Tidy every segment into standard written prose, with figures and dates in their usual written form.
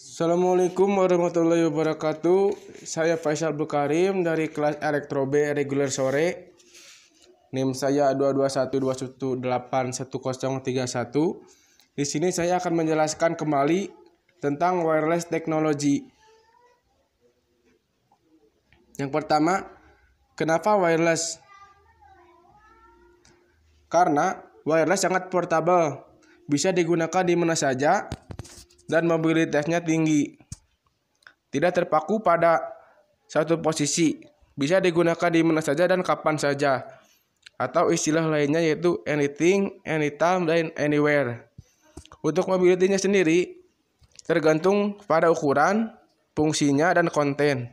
Assalamualaikum warahmatullahi wabarakatuh. Saya Faisal Bukarim dari kelas Elektro B reguler sore. NIM saya 22121811031. Di sini saya akan menjelaskan kembali tentang wireless technology. Yang pertama, kenapa wireless? Karena wireless sangat portable, bisa digunakan di mana saja dan mobilitasnya tinggi. Tidak terpaku pada satu posisi, bisa digunakan di mana saja dan kapan saja. Atau istilah lainnya yaitu anything, anytime, dan anywhere. Untuk mobilitasnya sendiri tergantung pada ukuran, fungsinya, dan konten.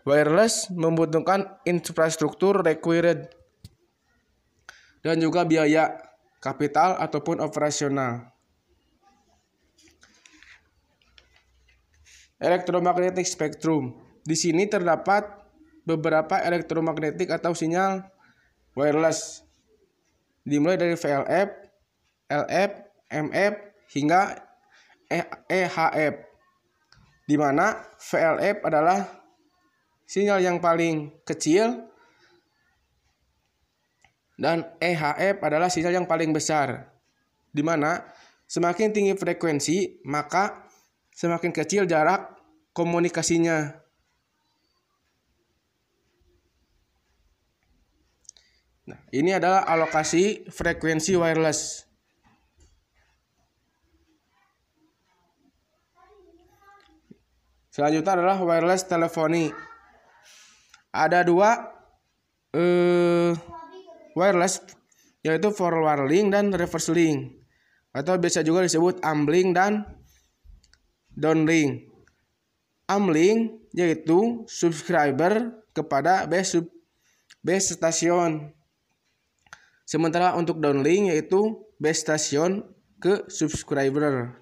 Wireless membutuhkan infrastruktur required dan juga biaya, kapital ataupun operasional. Elektromagnetic spectrum. Di sini terdapat beberapa elektromagnetik atau sinyal wireless, dimulai dari VLF, LF, MF, hingga EHF, di mana VLF adalah sinyal yang paling kecil dan EHF adalah sinyal yang paling besar, di mana semakin tinggi frekuensi maka semakin kecil jarak komunikasinya. Nah, ini adalah alokasi frekuensi wireless. Selanjutnya adalah wireless teleponi. Ada dua wireless, yaitu forward link dan reverse link, atau biasa juga disebut uplink dan downlink. Uplink yaitu subscriber kepada base station. Sementara untuk downlink yaitu base station ke subscriber.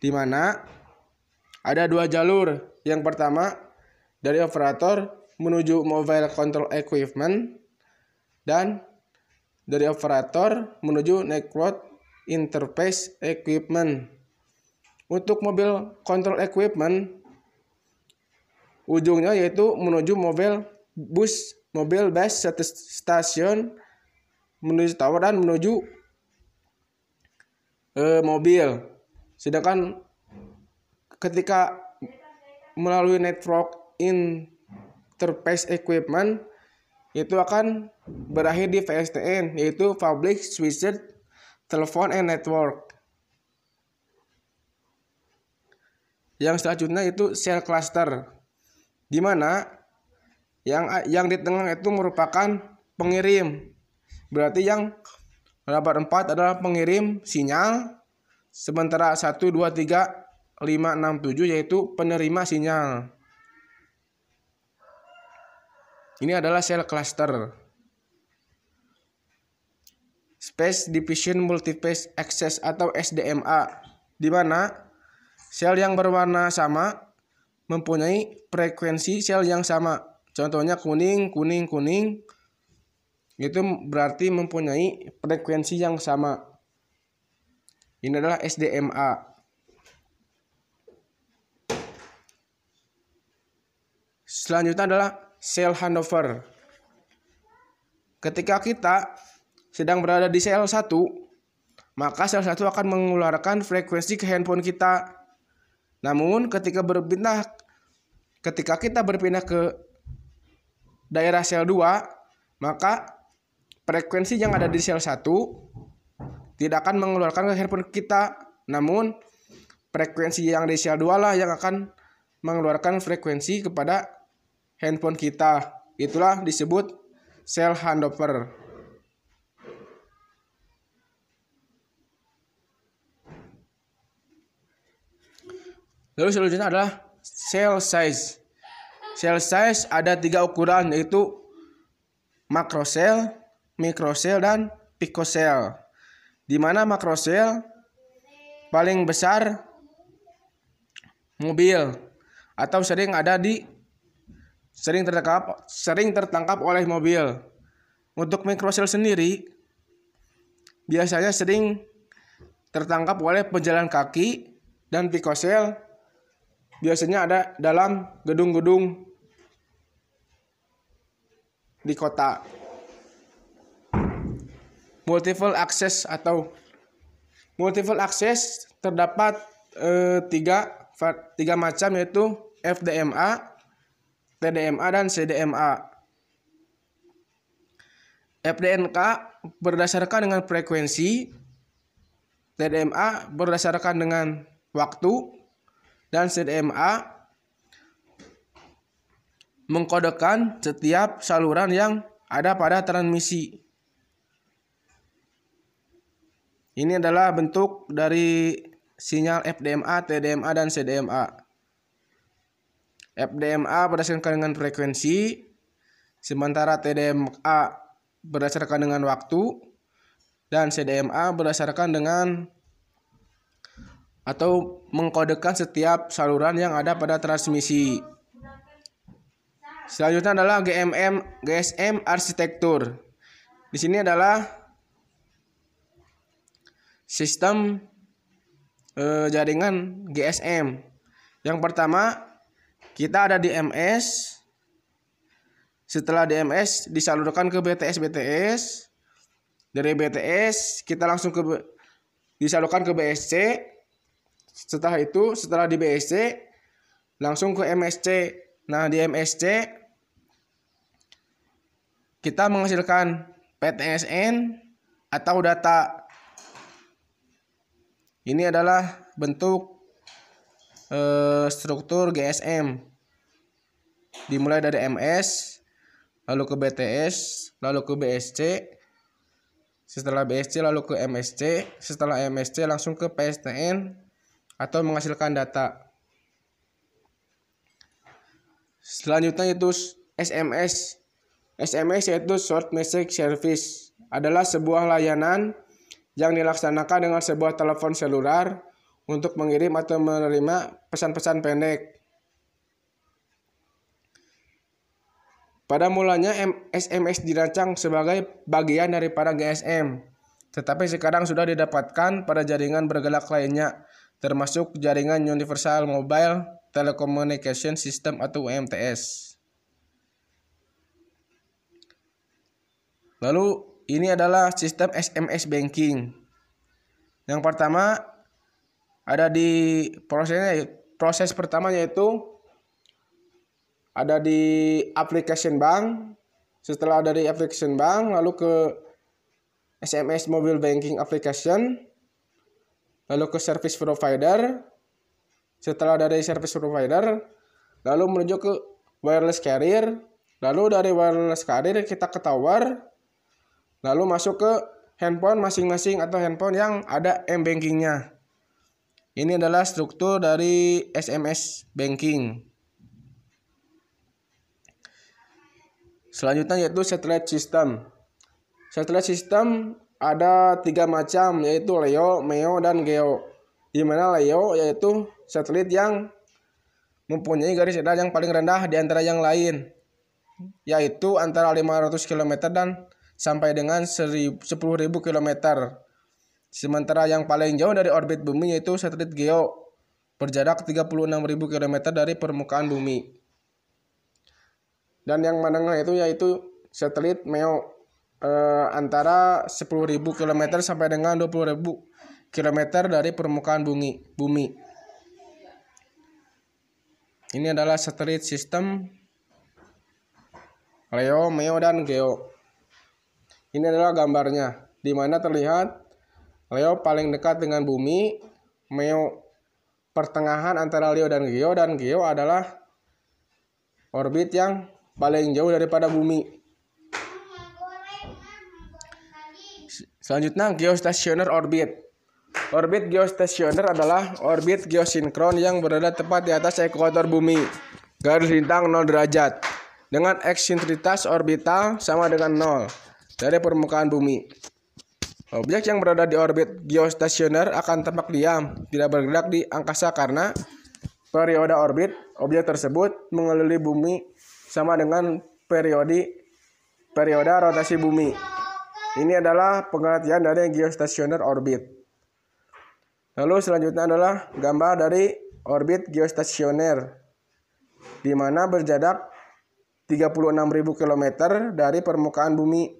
Di mana ada dua jalur. Yang pertama dari operator menuju mobile control equipment dan dari operator menuju network interface equipment. Untuk mobile control equipment, ujungnya yaitu menuju mobile base station, menuju tower dan menuju mobil. Sedangkan ketika melalui network interface equipment, itu akan berakhir di PSTN, yaitu Public Switched Telephone and Network. Yang selanjutnya itu cell cluster, di mana yang di tengah itu merupakan pengirim. Berarti yang nomor 4 adalah pengirim sinyal, sementara 1, 2, 3, 5, 6, 7 yaitu penerima sinyal. Ini adalah cell cluster. Space Division Multiphase Access atau SDMA, di mana sel yang berwarna sama mempunyai frekuensi sel yang sama. Contohnya kuning, kuning, kuning. Itu berarti mempunyai frekuensi yang sama. Ini adalah SDMA. Selanjutnya adalah sel handover. Ketika kita sedang berada di sel 1, maka sel 1 akan mengeluarkan frekuensi ke handphone kita. Namun ketika kita berpindah ke daerah sel 2, maka frekuensi yang ada di sel 1 tidak akan mengeluarkan ke handphone kita. Namun frekuensi yang di sel 2 lah yang akan mengeluarkan frekuensi kepada handphone kita. Itulah disebut sel handover. Lalu selanjutnya adalah cell size. Cell size ada 3 ukuran, yaitu makrosel, mikrosel, dan pikosel. Di mana makrosel paling besar mobil atau sering tertangkap oleh mobil. Untuk mikrosel sendiri biasanya sering tertangkap oleh pejalan kaki dan pikosel biasanya ada dalam gedung-gedung di kota. Multiple access terdapat tiga macam, yaitu FDMA, TDMA, dan CDMA. FDMK berdasarkan dengan frekuensi, TDMA berdasarkan dengan waktu, dan CDMA mengkodekan setiap saluran yang ada pada transmisi. Ini adalah bentuk dari sinyal FDMA, TDMA, dan CDMA. FDMA berdasarkan dengan frekuensi, sementara TDMA berdasarkan dengan waktu, dan CDMA berdasarkan dengan atau mengkodekan setiap saluran yang ada pada transmisi. Selanjutnya adalah GSM arsitektur. Di sini adalah sistem jaringan GSM. Yang pertama, kita ada di MS. Setelah di MS disalurkan ke BTS. Dari BTS kita langsung disalurkan ke BSC. Setelah di BSC langsung ke MSC. Nah, di MSC kita menghasilkan PTSN atau data. Ini adalah bentuk struktur GSM. Dimulai dari MS, lalu ke BTS, lalu ke BSC. Setelah BSC lalu ke MSC. Setelah MSC langsung ke PSTN atau menghasilkan data. Selanjutnya itu SMS. SMS yaitu Short Message Service, adalah sebuah layanan yang dilaksanakan dengan sebuah telepon seluler untuk mengirim atau menerima pesan-pesan pendek. Pada mulanya SMS dirancang sebagai bagian daripada GSM, tetapi sekarang sudah didapatkan pada jaringan bergerak lainnya, termasuk jaringan Universal Mobile Telecommunication System atau UMTS. Lalu ini adalah sistem SMS banking. Yang pertama ada di proses pertama, yaitu ada di application bank. Setelah dari application bank lalu ke SMS mobile banking application, lalu ke service provider. Setelah dari service provider lalu menuju ke wireless carrier, lalu dari wireless carrier kita ke tower, lalu masuk ke handphone masing-masing atau handphone yang ada m-bankingnya. Ini adalah struktur dari SMS banking. Selanjutnya yaitu satellite system. Satellite system ada 3 macam, yaitu LEO, MEO, dan GEO. Di mana LEO yaitu satelit yang mempunyai garis datar yang paling rendah di antara yang lain, yaitu antara 500 km dan sampai dengan 10.000 km. Sementara yang paling jauh dari orbit bumi yaitu satelit GEO, berjarak 36.000 km dari permukaan bumi. Dan yang menengah itu yaitu satelit MEO, antara 10.000 km sampai dengan 20.000 km dari permukaan bumi. Ini adalah satelit sistem LEO, MEO, dan GEO. Ini adalah gambarnya, di mana terlihat LEO paling dekat dengan bumi, MEO pertengahan antara LEO dan GEO adalah orbit yang paling jauh daripada bumi. Selanjutnya geostationary orbit. Orbit geostationer adalah orbit geosinkron yang berada tepat di atas ekuator bumi, garis lintang 0 derajat, dengan eksentrisitas orbital sama dengan 0 dari permukaan bumi. Objek yang berada di orbit geostationer akan tampak diam, tidak bergerak di angkasa karena periode orbit objek tersebut mengelilingi bumi sama dengan periode rotasi bumi. Ini adalah pengertian dari geostationer orbit. Lalu selanjutnya adalah gambar dari orbit geostasioner, di mana berjarak 36.000 km dari permukaan bumi.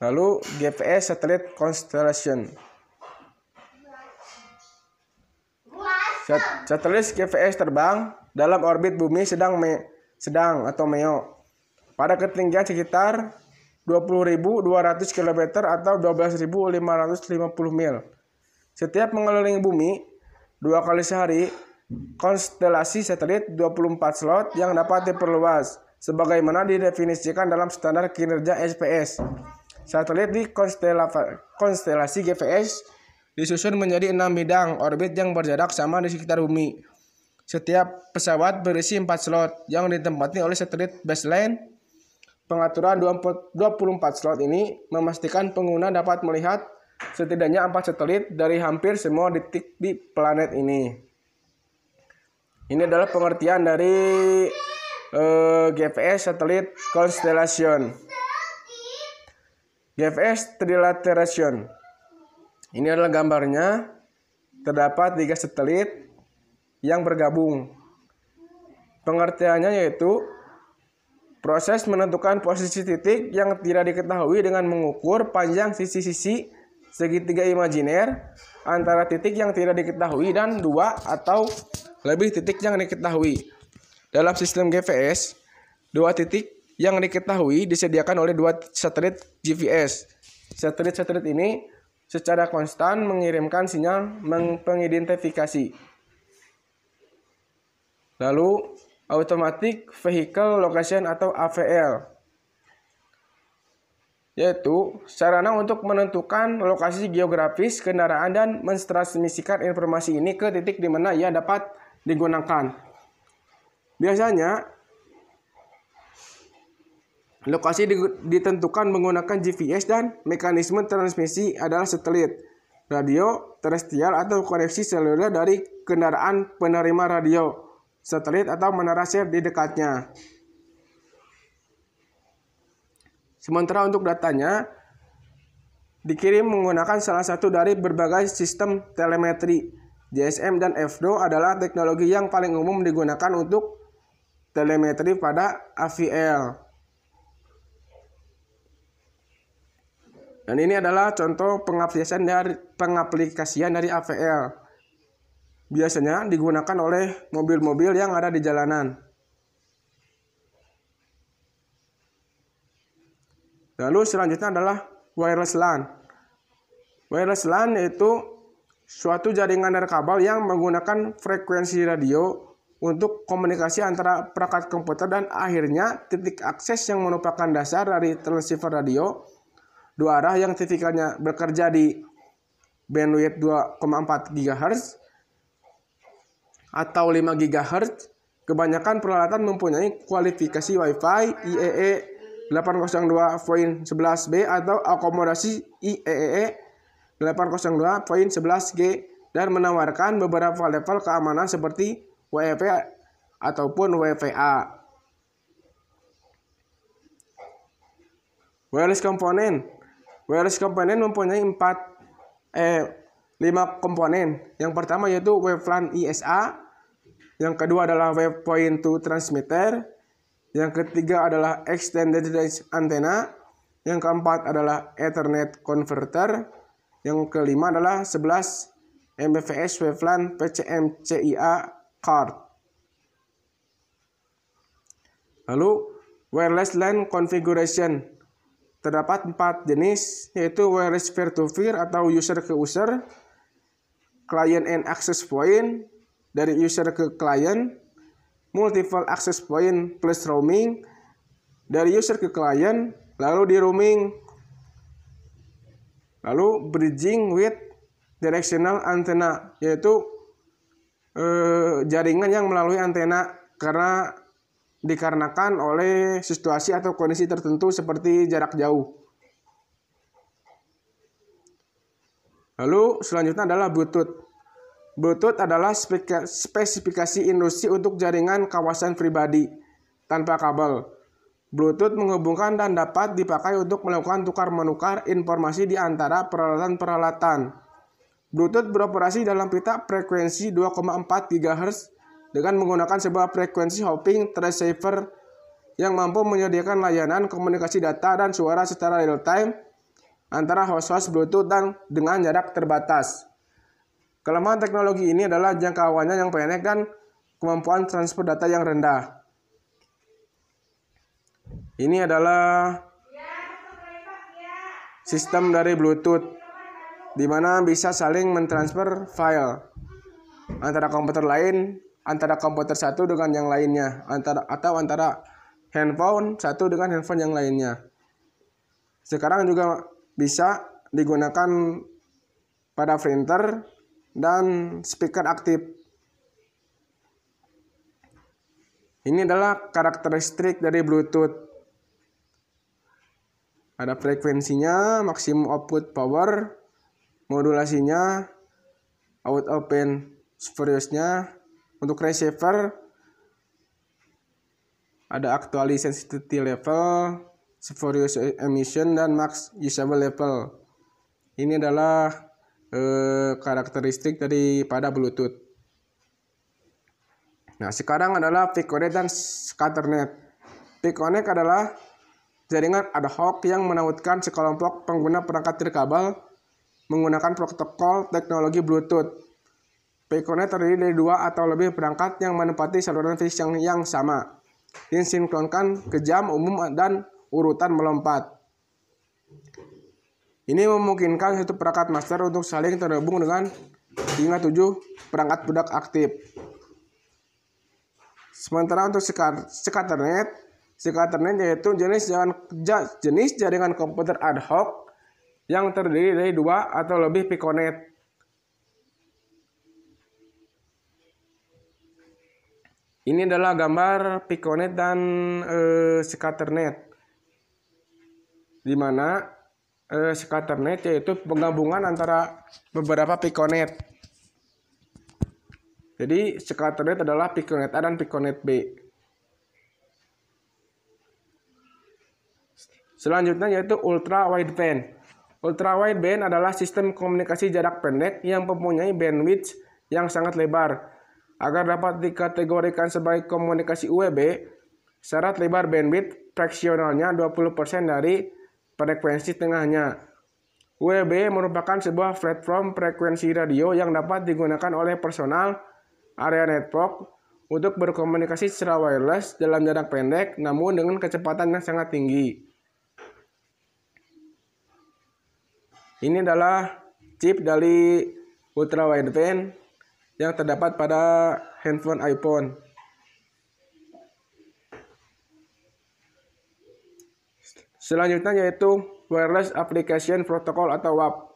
Lalu GPS Satellite Constellation. Satelit GPS terbang dalam orbit bumi sedang atau MEO pada ketinggian sekitar 20.200 km atau 12.550 mil. Setiap mengelilingi bumi 2 kali sehari. Konstelasi satelit 24 slot yang dapat diperluas sebagaimana didefinisikan dalam standar kinerja SPS. Satelit di konstelasi GPS disusun menjadi 6 bidang orbit yang berjarak sama di sekitar bumi. Setiap pesawat berisi 4 slot yang ditempati oleh satelit baseline. Pengaturan 24 slot ini memastikan pengguna dapat melihat setidaknya 4 satelit dari hampir semua titik di planet ini. Ini adalah pengertian dari GPS Satellite Constellation. GPS Trilateration. Ini adalah gambarnya. Terdapat 3 satelit yang bergabung. Pengertiannya yaitu proses menentukan posisi titik yang tidak diketahui dengan mengukur panjang sisi-sisi segitiga imajiner antara titik yang tidak diketahui dan 2 atau lebih titik yang diketahui. Dalam sistem GPS, 2 titik yang diketahui disediakan oleh 2 satelit GPS. Satelit-satelit ini secara konstan mengirimkan sinyal pengidentifikasi. Lalu Automatic Vehicle Location atau AVL, yaitu sarana untuk menentukan lokasi geografis kendaraan dan mentransmisikan informasi ini ke titik di mana ia dapat digunakan. Biasanya lokasi ditentukan menggunakan GPS dan mekanisme transmisi adalah satelit, radio, terestrial atau koneksi seluler dari kendaraan penerima radio, satelit atau menara sel di dekatnya. Sementara untuk datanya dikirim menggunakan salah satu dari berbagai sistem telemetri. GSM dan FDO adalah teknologi yang paling umum digunakan untuk telemetri pada AVL. Dan ini adalah contoh pengaplikasian dari AVL. Biasanya digunakan oleh mobil-mobil yang ada di jalanan. Lalu selanjutnya adalah wireless LAN. Wireless LAN yaitu suatu jaringan nirkabel yang menggunakan frekuensi radio untuk komunikasi antara perangkat komputer dan akhirnya titik akses yang merupakan dasar dari transceiver radio 2 arah yang tipikalnya bekerja di bandwidth 2,4 GHz atau 5 GHz. Kebanyakan peralatan mempunyai kualifikasi Wi-Fi IEEE 802.11b atau akomodasi IEEE 802.11g dan menawarkan beberapa level keamanan seperti WEP ataupun WPA. Wireless component mempunyai 5 komponen. Yang pertama yaitu WLAN ISA, yang kedua adalah Wave Point to Transmitter, yang ketiga adalah Extended Range Antenna, yang keempat adalah Ethernet Converter, yang kelima adalah 11 Mbps WLAN PCM-CIA card. Lalu wireless LAN configuration. Terdapat 4 jenis, yaitu wireless peer-to-peer atau user ke user, client and access point dari user ke client, multiple access point plus roaming dari user ke client, lalu di roaming, lalu bridging with directional antenna, yaitu jaringan yang melalui antena dikarenakan oleh situasi atau kondisi tertentu seperti jarak jauh. Lalu selanjutnya adalah Bluetooth. Bluetooth adalah spesifikasi industri untuk jaringan kawasan pribadi tanpa kabel. Bluetooth menghubungkan dan dapat dipakai untuk melakukan tukar-menukar informasi di antara peralatan-peralatan. Bluetooth beroperasi dalam pita frekuensi 2,4 GHz dengan menggunakan sebuah frekuensi hopping transceiver yang mampu menyediakan layanan komunikasi data dan suara secara real-time antara host-host Bluetooth dan dengan jarak terbatas. Kelemahan teknologi ini adalah jangkauannya yang pendek dan kemampuan transfer data yang rendah. Ini adalah sistem dari Bluetooth, di mana bisa saling mentransfer file antara komputer lain, antara komputer satu dengan yang lainnya, antara handphone satu dengan handphone yang lainnya. Sekarang juga bisa digunakan pada printer dan speaker aktif. Ini adalah karakteristik dari Bluetooth. Ada frekuensinya, maksimum output power, modulasinya, out open spurious-nya. Untuk receiver ada actually sensitivity level, spurious emission, dan max usable level. Ini adalah karakteristik daripada Bluetooth. Nah, sekarang adalah Piconet dan Scatternet. Piconet adalah jaringan ad hoc yang menautkan sekelompok pengguna perangkat nirkabel menggunakan protokol teknologi Bluetooth. Piconet terdiri dari 2 atau lebih perangkat yang menempati saluran fisik yang sama, disinkronkan ke jam umum dan urutan melompat. Ini memungkinkan satu perangkat master untuk saling terhubung dengan hingga 7 perangkat budak aktif. Sementara untuk Scatternet yaitu jenis jaringan komputer ad hoc yang terdiri dari 2 atau lebih Piconet. Ini adalah gambar Piconet dan Scatternet, di mana Scatternet yaitu penggabungan antara beberapa Piconet. Jadi Scatternet adalah Piconet A dan Piconet B. Selanjutnya yaitu ultra wideband. Ultra wideband adalah sistem komunikasi jarak pendek yang mempunyai bandwidth yang sangat lebar. Agar dapat dikategorikan sebagai komunikasi UWB, syarat lebar bandwidth fraksionalnya 20% dari frekuensi tengahnya. UWB merupakan sebuah platform frekuensi radio yang dapat digunakan oleh personal area network untuk berkomunikasi secara wireless dalam jarak pendek namun dengan kecepatan yang sangat tinggi. Ini adalah chip dari ultra wideband yang terdapat pada handphone iPhone. Selanjutnya yaitu Wireless Application Protocol atau WAP.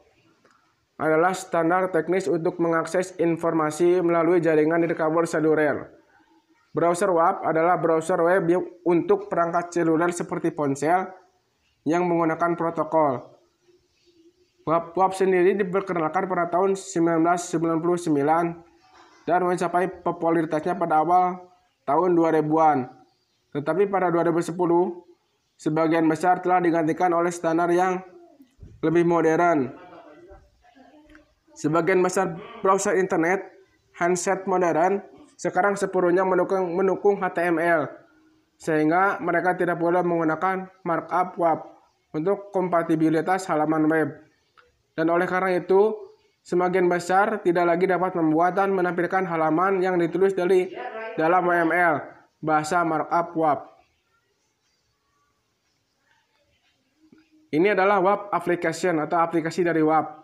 Adalah standar teknis untuk mengakses informasi melalui jaringan nirkabel seluler. Browser WAP adalah browser web untuk perangkat seluler seperti ponsel yang menggunakan protokol. WAP sendiri diperkenalkan pada tahun 1999 dan mencapai popularitasnya pada awal tahun 2000-an. Tetapi pada 2010, sebagian besar telah digantikan oleh standar yang lebih modern. Sebagian besar browser internet handset modern sekarang sepenuhnya mendukung HTML, sehingga mereka tidak boleh menggunakan markup WAP untuk kompatibilitas halaman web. Dan oleh karena itu, semakin besar tidak lagi dapat membuat dan menampilkan halaman yang ditulis dari dalam WML, bahasa markup WAP. Ini adalah WAP application atau aplikasi dari WAP.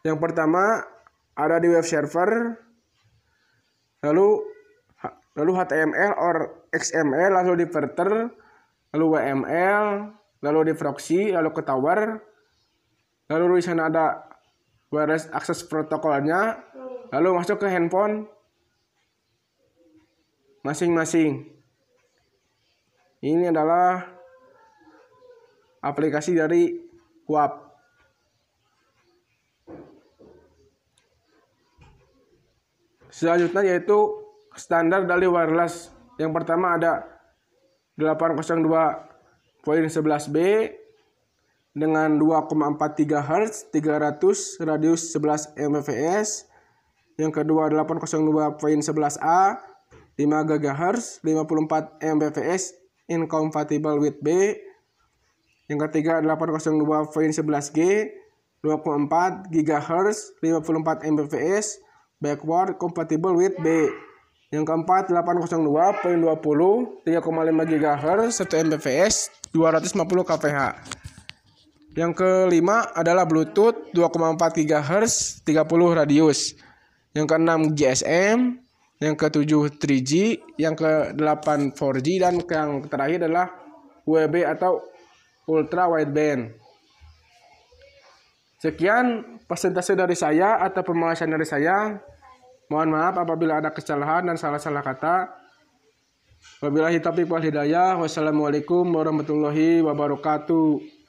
Yang pertama ada di web server, lalu HTML or XML, lalu di verter, lalu WML, lalu di proxy, lalu ke tower. Lalu di sana ada wireless access protokolnya, lalu masuk ke handphone masing-masing. Ini adalah aplikasi dari WAP. Selanjutnya yaitu standar dari wireless. Yang pertama ada 802.11b dengan 2,43 Hz 300 radius 11 Mbps. Yang kedua 802.11a 5 GHz 54 Mbps incompatible with B. Yang ketiga 802.11g 2,4 GHz 54 Mbps backward compatible with B. Yang keempat 802.20 3,5 GHz 1 Mbps 250 kPh. Yang kelima adalah Bluetooth 2,4 GHz 30 radius. Yang keenam GSM, yang ketujuh 3G, yang ke-8 4G, dan yang terakhir adalah UWB atau Ultra Wideband. Sekian presentasi dari saya atau pembahasan dari saya. Mohon maaf apabila ada kesalahan dan salah-salah kata. Wabillahi taufiq wal hidayah. Wassalamualaikum warahmatullahi wabarakatuh.